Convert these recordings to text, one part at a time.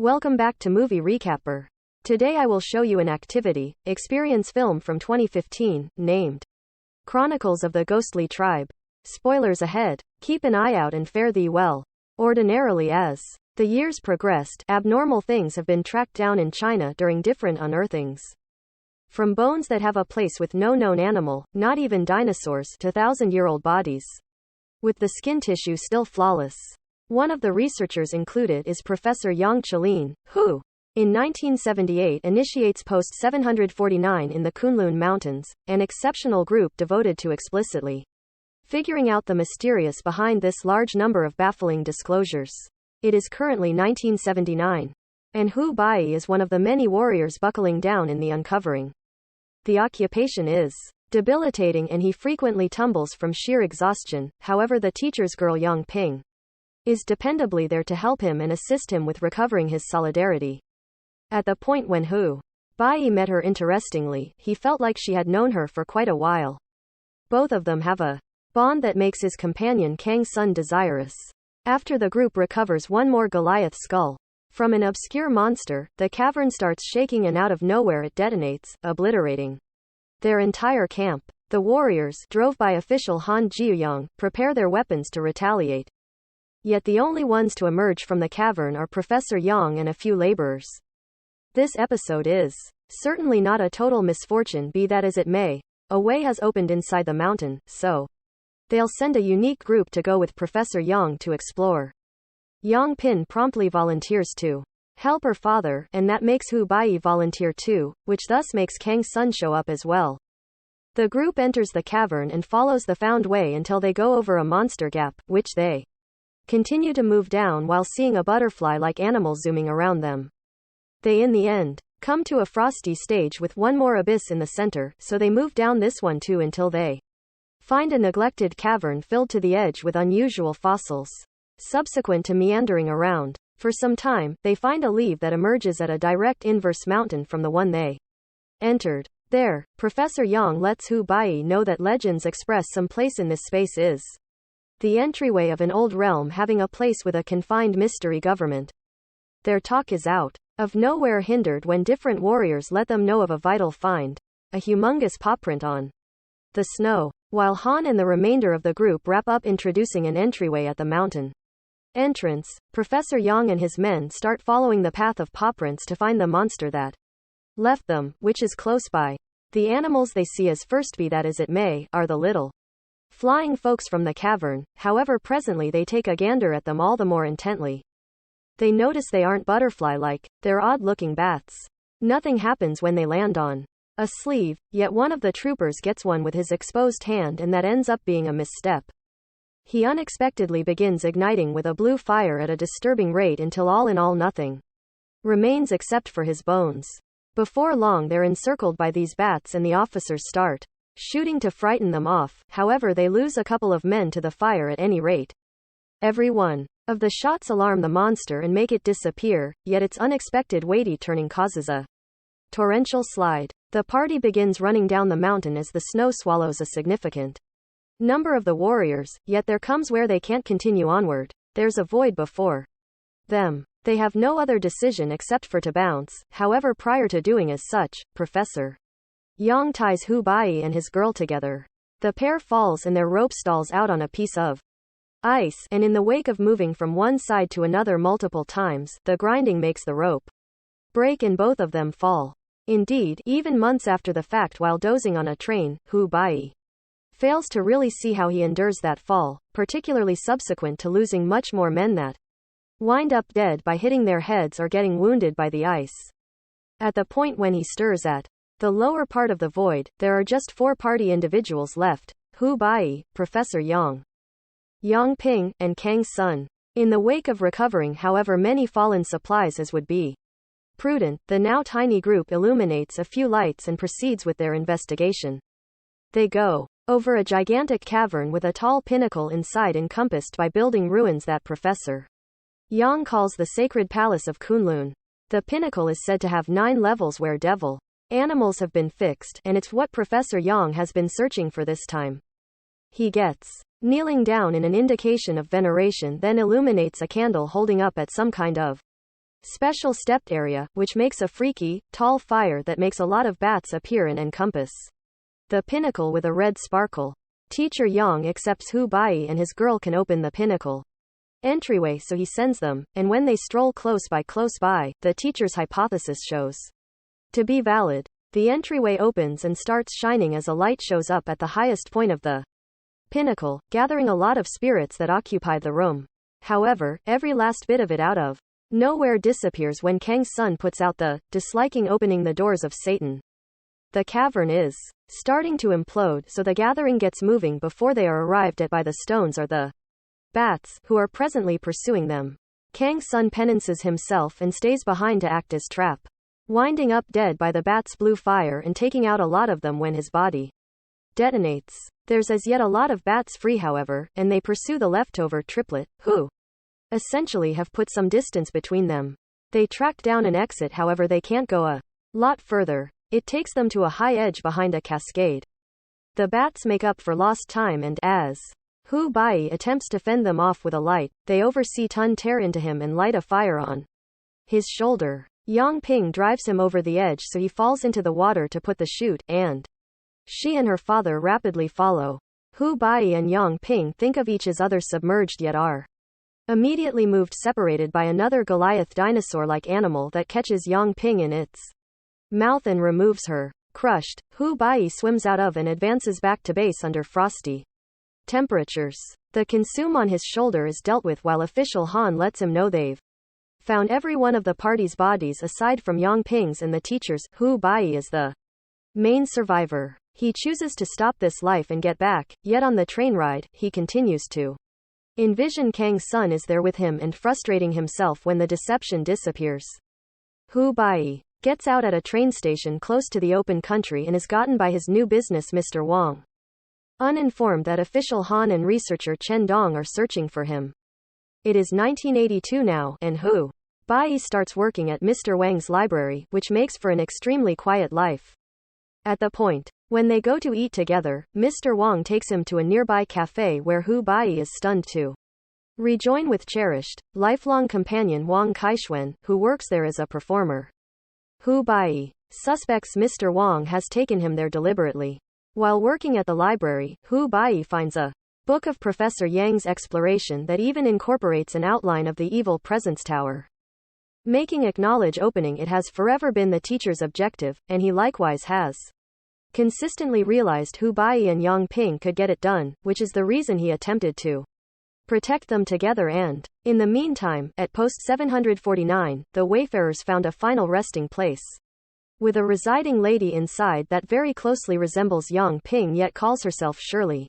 Welcome back to Movierecaper. Today I will show you an activity, experience film from 2015, named Chronicles of the Ghostly Tribe. Spoilers ahead. Keep an eye out and fare thee well. Ordinarily, as the years progressed, abnormal things have been tracked down in China during different unearthings. From bones that have a place with no known animal, not even dinosaurs, to thousand-year-old bodies with the skin tissue still flawless. One of the researchers included is Professor Yang Chalin, who, in 1978, initiates Post 749 in the Kunlun Mountains, an exceptional group devoted to explicitly figuring out the mysterious behind this large number of baffling disclosures. It is currently 1979, and Hu Bai is one of the many warriors buckling down in the uncovering. The occupation is debilitating and he frequently tumbles from sheer exhaustion. However, the teacher's girl Yang Ping is dependably there to help him and assist him with recovering his solidarity. At the point when Hu Bai met her, interestingly, he felt like she had known her for quite a while. Both of them have a bond that makes his companion Kang Sun desirous. After the group recovers one more Goliath skull from an obscure monster, the cavern starts shaking and out of nowhere it detonates, obliterating their entire camp. The warriors, drove by official Han Jiuyang, prepare their weapons to retaliate. Yet the only ones to emerge from the cavern are Professor Yang and a few laborers. This episode is certainly not a total misfortune, be that as it may. A way has opened inside the mountain, so they'll send a unique group to go with Professor Yang to explore. Yang Pin promptly volunteers to help her father, and that makes Hu Bai volunteer too, which thus makes Kang Sun show up as well. The group enters the cavern and follows the found way until they go over a monster gap, which they continue to move down while seeing a butterfly-like animal zooming around them. They in the end come to a frosty stage with one more abyss in the center, so they move down this one too until they find a neglected cavern filled to the edge with unusual fossils. Subsequent to meandering around for some time, they find a leaf that emerges at a direct inverse mountain from the one they entered. There, Professor Yang lets Hu Bai know that legends express some place in this space is the entryway of an old realm having a place with a confined mystery government. Their talk is out of nowhere hindered when different warriors let them know of a vital find, a humongous pawprint on the snow, while Han and the remainder of the group wrap up introducing an entryway at the mountain entrance. Professor Yang and his men start following the path of pawprints to find the monster that left them, which is close by. The animals they see as first, be that as it may, are the little flying folks from the cavern. However, presently they take a gander at them all the more intently. They notice they aren't butterfly-like, they're odd-looking bats. Nothing happens when they land on a sleeve, yet one of the troopers gets one with his exposed hand, and that ends up being a misstep. He unexpectedly begins igniting with a blue fire at a disturbing rate until all in all nothing remains except for his bones. Before long they're encircled by these bats and the officers start shooting to frighten them off. However, they lose a couple of men to the fire at any rate. Every one of the shots alarm the monster and make it disappear, yet its unexpected weighty turning causes a torrential slide. The party begins running down the mountain as the snow swallows a significant number of the warriors, yet there comes where they can't continue onward. There's a void before them. They have no other decision except for to bounce. However, prior to doing as such, Professor Yang ties Hu Bai and his girl together. The pair falls and their rope stalls out on a piece of ice, and in the wake of moving from one side to another multiple times, the grinding makes the rope break and both of them fall. Indeed, even months after the fact, while dozing on a train, Hu Bai fails to really see how he endures that fall, particularly subsequent to losing much more men that wind up dead by hitting their heads or getting wounded by the ice. At the point when he stirs at the lower part of the void, there are just 4 party individuals left: Hu Bai, Professor Yang, Yang Ping, and Kang Sun. In the wake of recovering however many fallen supplies as would be prudent, the now tiny group illuminates a few lights and proceeds with their investigation. They go over a gigantic cavern with a tall pinnacle inside, encompassed by building ruins that Professor Yang calls the Sacred Palace of Kunlun. The pinnacle is said to have 9 levels where devil animals have been fixed, and it's what Professor Yang has been searching for this time. He gets kneeling down in an indication of veneration, then illuminates a candle holding up at some kind of special stepped area, which makes a freaky, tall fire that makes a lot of bats appear and encompass the pinnacle with a red sparkle. Teacher Yang accepts Hu Bai and his girl can open the pinnacle entryway, so he sends them, and when they stroll close by, the teacher's hypothesis shows to be valid. The entryway opens and starts shining as a light shows up at the highest point of the pinnacle, gathering a lot of spirits that occupy the room. However, every last bit of it out of nowhere disappears when Kang's son puts out the disliking opening the doors of Satan. The cavern is starting to implode, so the gathering gets moving before they are arrived at by the stones or the bats, who are presently pursuing them. Kang's son penances himself and stays behind to act as trap, winding up dead by the bats' blue fire and taking out a lot of them when his body detonates. There's as yet a lot of bats free, however, and they pursue the leftover triplet, who essentially have put some distance between them. They track down an exit, however they can't go a lot further. It takes them to a high edge behind a cascade. The bats make up for lost time and, as Hu Bai attempts to fend them off with a light, they oversee Tun tear into him and light a fire on his shoulder. Yang Ping drives him over the edge so he falls into the water to put the chute, and she and her father rapidly follow. Hu Bai and Yang Ping think of each as other submerged yet are immediately moved separated by another Goliath dinosaur-like animal that catches Yang Ping in its mouth and removes her. Crushed, Hu Bai swims out of and advances back to base under frosty temperatures. The consume on his shoulder is dealt with while official Han lets him know they've found every one of the party's bodies aside from Yang Ping's and the teacher's. Hu Bai is the main survivor. He chooses to stop this life and get back, yet on the train ride, he continues to envision Kang's son is there with him and frustrating himself when the deception disappears. Hu Bai gets out at a train station close to the open country and is gotten by his new business Mr. Wang, uninformed that official Han and researcher Chen Dong are searching for him. It is 1982 now, and Hu Bai starts working at Mr. Wang's library, which makes for an extremely quiet life. At the point when they go to eat together, Mr. Wang takes him to a nearby cafe where Hu Bai is stunned to rejoin with cherished, lifelong companion Wang Kaixuan, who works there as a performer. Hu Bai suspects Mr. Wang has taken him there deliberately. While working at the library, Hu Bai finds a book of Professor Yang's exploration that even incorporates an outline of the evil presence tower. Making acknowledge opening it has forever been the teacher's objective, and he likewise has consistently realized Hu Bai and Yang Ping could get it done, which is the reason he attempted to protect them together and, in the meantime, at post 749, the wayfarers found a final resting place with a residing lady inside that very closely resembles Yang Ping yet calls herself Shirley.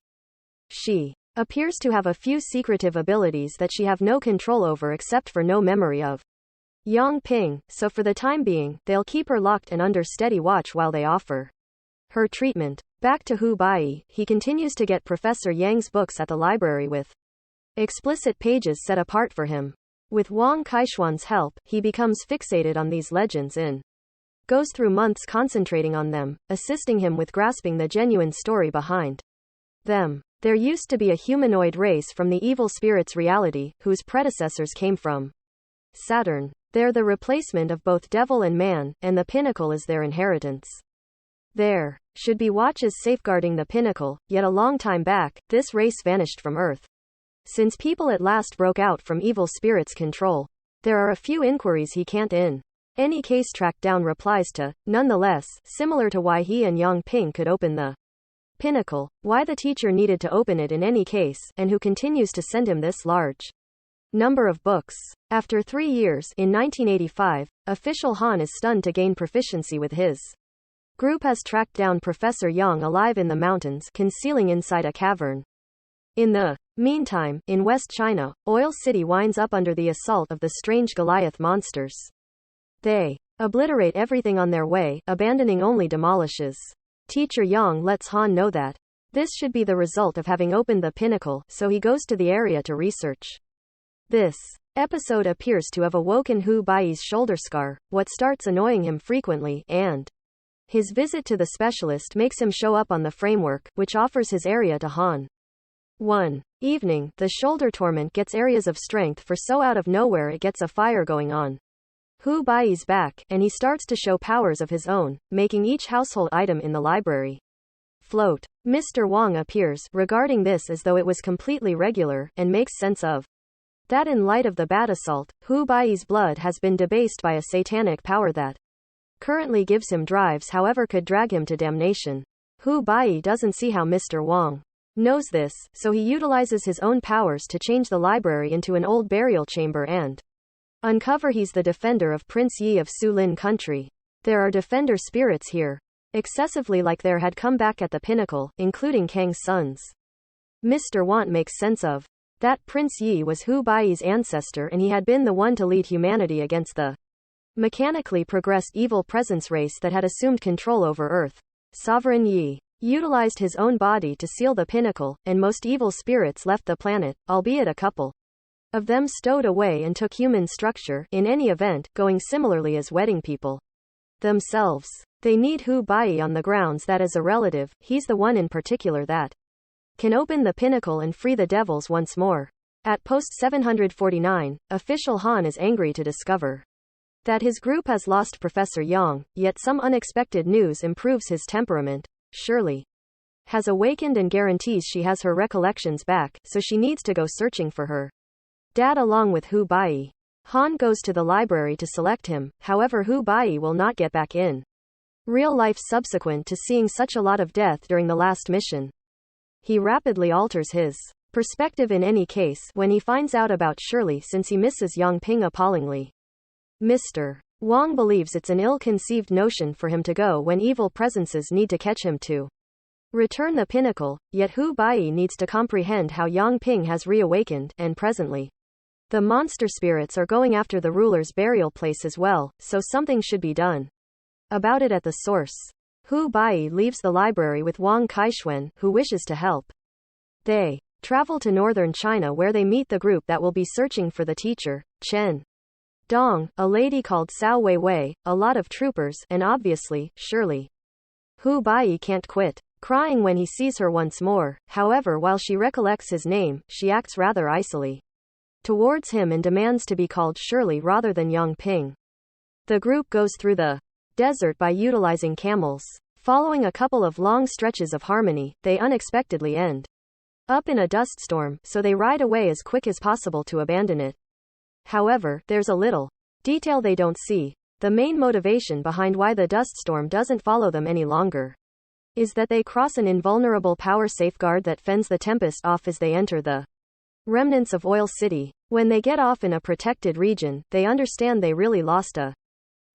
She appears to have a few secretive abilities that she have no control over except for no memory of Yang Ping, so for the time being, they'll keep her locked and under steady watch while they offer her treatment. Back to Hu Bai, he continues to get Professor Yang's books at the library with explicit pages set apart for him. With Wang Kaixuan's help, he becomes fixated on these legends and goes through months concentrating on them, assisting him with grasping the genuine story behind them. There used to be a humanoid race from the evil spirit's reality, whose predecessors came from Saturn. They're the replacement of both devil and man, and the pinnacle is their inheritance. There should be watches safeguarding the pinnacle, yet a long time back, this race vanished from Earth. Since people at last broke out from evil spirit's control, there are a few inquiries he can't in any case track down replies to. Nonetheless, similar to why he and Yang Ping could open the pinnacle, why the teacher needed to open it in any case, and who continues to send him this large number of books. After 3 years, in 1985, official Han is stunned to gain proficiency with his group has tracked down Professor Yang alive in the mountains, concealing inside a cavern. In the meantime, in West China, Oil City winds up under the assault of the strange Goliath monsters. They obliterate everything on their way, abandoning only demolishes. Teacher Yang lets Han know that this should be the result of having opened the pinnacle, so he goes to the area to research. This episode appears to have awoken Hu Bai's shoulder scar, what starts annoying him frequently, and his visit to the specialist makes him show up on the framework, which offers his area to Han. One evening, the shoulder torment gets areas of strength for so out of nowhere it gets a fire going on. Hu Bai's back, and he starts to show powers of his own, making each household item in the library float. Mr. Wang appears, regarding this as though it was completely regular, and makes sense of that in light of the bat assault. Hu Bai's blood has been debased by a satanic power that currently gives him drives however could drag him to damnation. Hu Bai doesn't see how Mr. Wang knows this, so he utilizes his own powers to change the library into an old burial chamber and uncover he's the defender of Prince Yi of Su Lin country. There are defender spirits here, excessively like there had come back at the pinnacle, including Kang's sons. Mr. Want makes sense of that Prince Yi was Hu Bai's ancestor and he had been the one to lead humanity against the mechanically progressed evil presence race that had assumed control over Earth. Sovereign Yi utilized his own body to seal the pinnacle, and most evil spirits left the planet, albeit a couple of them stowed away and took human structure, in any event, going similarly as wedding people themselves. They need Hu Bai on the grounds that as a relative, he's the one in particular that can open the pinnacle and free the devils once more. At post 749, official Han is angry to discover that his group has lost Professor Yang, yet some unexpected news improves his temperament. Shirley has awakened and guarantees she has her recollections back, so she needs to go searching for her dad along with Hu Bai. Han goes to the library to select him, however Hu Bai will not get back in real life subsequent to seeing such a lot of death during the last mission. He rapidly alters his perspective in any case when he finds out about Shirley since he misses Yang Ping appallingly. Mr. Wang believes it's an ill-conceived notion for him to go when evil presences need to catch him to return the pinnacle, yet Hu Bai needs to comprehend how Yang Ping has reawakened, and presently the monster spirits are going after the ruler's burial place as well, so something should be done about it at the source. Hu Bai leaves the library with Wang Kaixuan, who wishes to help. They travel to northern China where they meet the group that will be searching for the teacher, Chen Dong, a lady called Cao Weiwei, a lot of troopers, and obviously, Shirley. Hu Bai can't quit crying when he sees her once more, however while she recollects his name, she acts rather icily towards him and demands to be called Shirley rather than Yang Ping. The group goes through the desert by utilizing camels. Following a couple of long stretches of harmony, they unexpectedly end up in a dust storm, so they ride away as quick as possible to abandon it. However, there's a little detail they don't see. The main motivation behind why the dust storm doesn't follow them any longer is that they cross an invulnerable power safeguard that fends the tempest off as they enter the remnants of Oil City. When they get off in a protected region, they understand they really lost a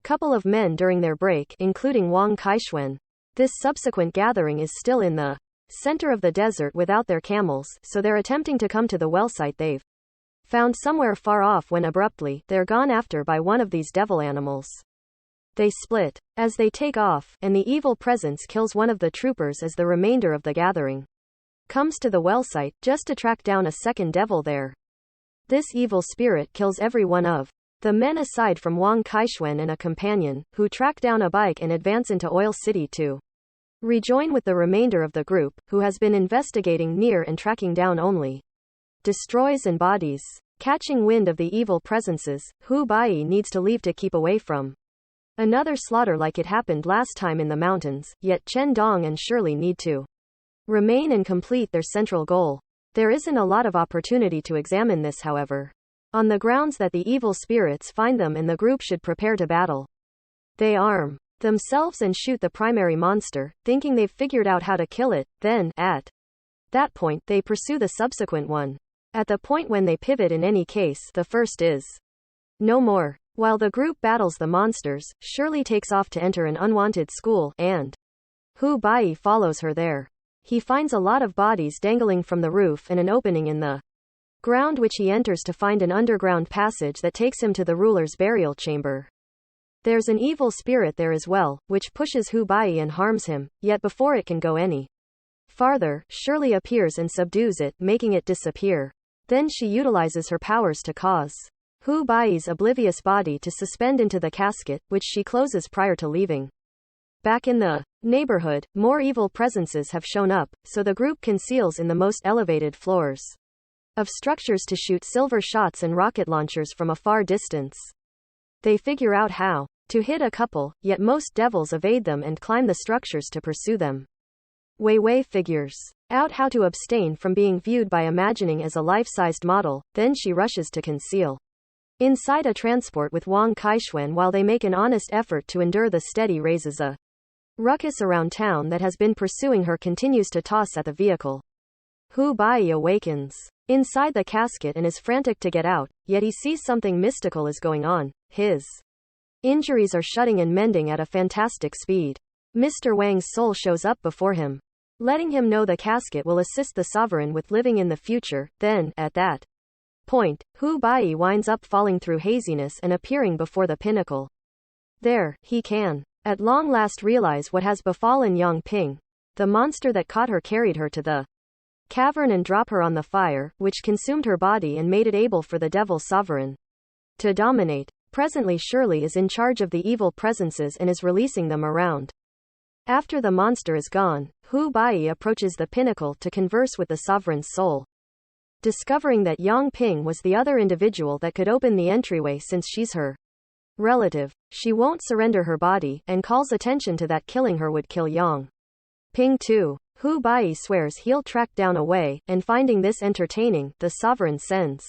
couple of men during their break, including Wang Kaixuan. This subsequent gathering is still in the center of the desert without their camels, so they're attempting to come to the well site they've found somewhere far off when abruptly, they're gone after by one of these devil animals. They split as they take off, and the evil presence kills one of the troopers as the remainder of the gathering comes to the well site, just to track down a second devil there. This evil spirit kills every one of the men aside from Wang Kaixuan and a companion, who track down a bike and advance into Oil City to rejoin with the remainder of the group, who has been investigating near and tracking down only destroys and bodies. Catching wind of the evil presences, Hu Bai needs to leave to keep away from another slaughter like it happened last time in the mountains, yet Chen Dong and Shirley need to remain and complete their central goal. There isn't a lot of opportunity to examine this, however, on the grounds that the evil spirits find them and the group should prepare to battle. They arm themselves and shoot the primary monster, thinking they've figured out how to kill it, then, at that point, they pursue the subsequent one. At the point when they pivot in any case, the first is no more. While the group battles the monsters, Shirley takes off to enter an unwanted school, and Hu Bai follows her there. He finds a lot of bodies dangling from the roof and an opening in the ground which he enters to find an underground passage that takes him to the ruler's burial chamber. There's an evil spirit there as well, which pushes Hu Bai and harms him, yet before it can go any farther, Shirley appears and subdues it, making it disappear. Then she utilizes her powers to cause Hu Bai's oblivious body to suspend into the casket, which she closes prior to leaving. Back in the neighborhood, more evil presences have shown up, so the group conceals in the most elevated floors of structures to shoot silver shots and rocket launchers from a far distance. They figure out how to hit a couple, yet most devils evade them and climb the structures to pursue them. Wei Wei figures out how to abstain from being viewed by imagining as a life-sized model, then she rushes to conceal inside a transport with Wang Kaixuan while they make an honest effort to endure the steady raises. A ruckus around town that has been pursuing her continues to toss at the vehicle. Hu Bai awakens inside the casket and is frantic to get out, yet he sees something mystical is going on. His injuries are shutting and mending at a fantastic speed. Mr. Wang's soul shows up before him, letting him know the casket will assist the sovereign with living in the future. Then, at that point, Hu Bai winds up falling through haziness and appearing before the pinnacle. There, he can at long last realize what has befallen Yang Ping. The monster that caught her carried her to the cavern and dropped her on the fire, which consumed her body and made it able for the devil sovereign to dominate. Presently Shirley is in charge of the evil presences and is releasing them around. After the monster is gone, Hu Bai approaches the pinnacle to converse with the sovereign's soul. Discovering that Yang Ping was the other individual that could open the entryway since she's her relative, she won't surrender her body, and calls attention to that killing her would kill Yang Ping too. Hu Bai swears he'll track down a way, and finding this entertaining, the sovereign sends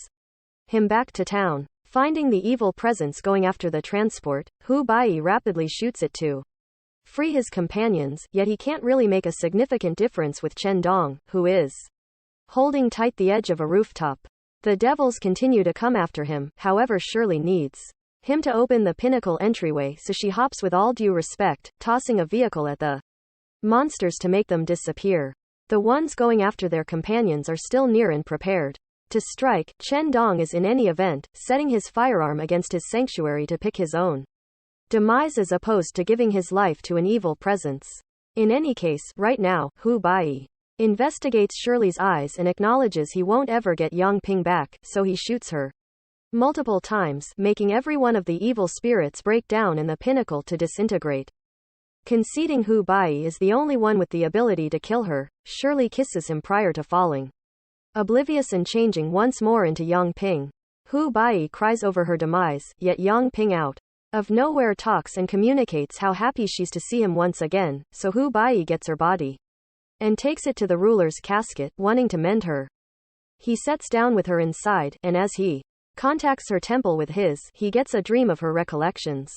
him back to town. Finding the evil presence going after the transport, Hu Bai rapidly shoots it to free his companions, yet he can't really make a significant difference with Chen Dong, who is holding tight the edge of a rooftop. The devils continue to come after him, however Shirley needs him to open the pinnacle entryway, so she hops with all due respect, tossing a vehicle at the monsters to make them disappear. The ones going after their companions are still near and prepared to strike. Chen Dong is in any event, setting his firearm against his sanctuary to pick his own demise as opposed to giving his life to an evil presence. In any case, right now, Hu Bai investigates Shirley's eyes and acknowledges he won't ever get Yang Ping back, so he shoots her multiple times, making every one of the evil spirits break down and the pinnacle to disintegrate. Conceding Hu Bai is the only one with the ability to kill her, Shirley kisses him prior to falling oblivious and changing once more into Yang Ping. Hu Bai cries over her demise, yet Yang Ping out of nowhere talks and communicates how happy she's to see him once again, so Hu Bai gets her body and takes it to the ruler's casket, wanting to mend her. He sets down with her inside, and as he contacts her temple with his, he gets a dream of her recollections.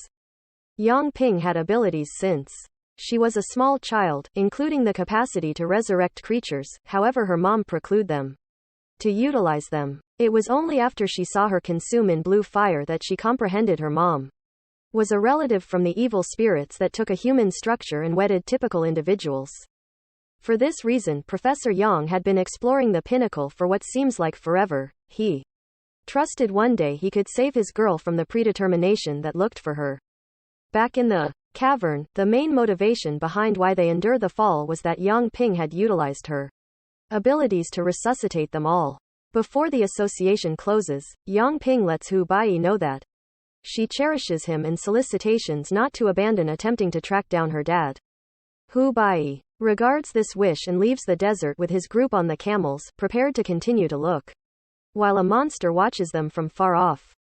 Yang Ping had abilities since she was a small child, including the capacity to resurrect creatures, however her mom precluded them to utilize them. It was only after she saw her consume in blue fire that she comprehended her mom was a relative from the evil spirits that took a human structure and wedded typical individuals. For this reason, Professor Yang had been exploring the pinnacle for what seems like forever. He trusted one day he could save his girl from the predetermination that looked for her. Back in the cavern, the main motivation behind why they endure the fall was that Yang Ping had utilized her abilities to resuscitate them all. Before the association closes, Yang Ping lets Hu Bai know that she cherishes him and solicitations not to abandon attempting to track down her dad. Hu Bai regards this wish and leaves the desert with his group on the camels, prepared to continue to look, while a monster watches them from far off.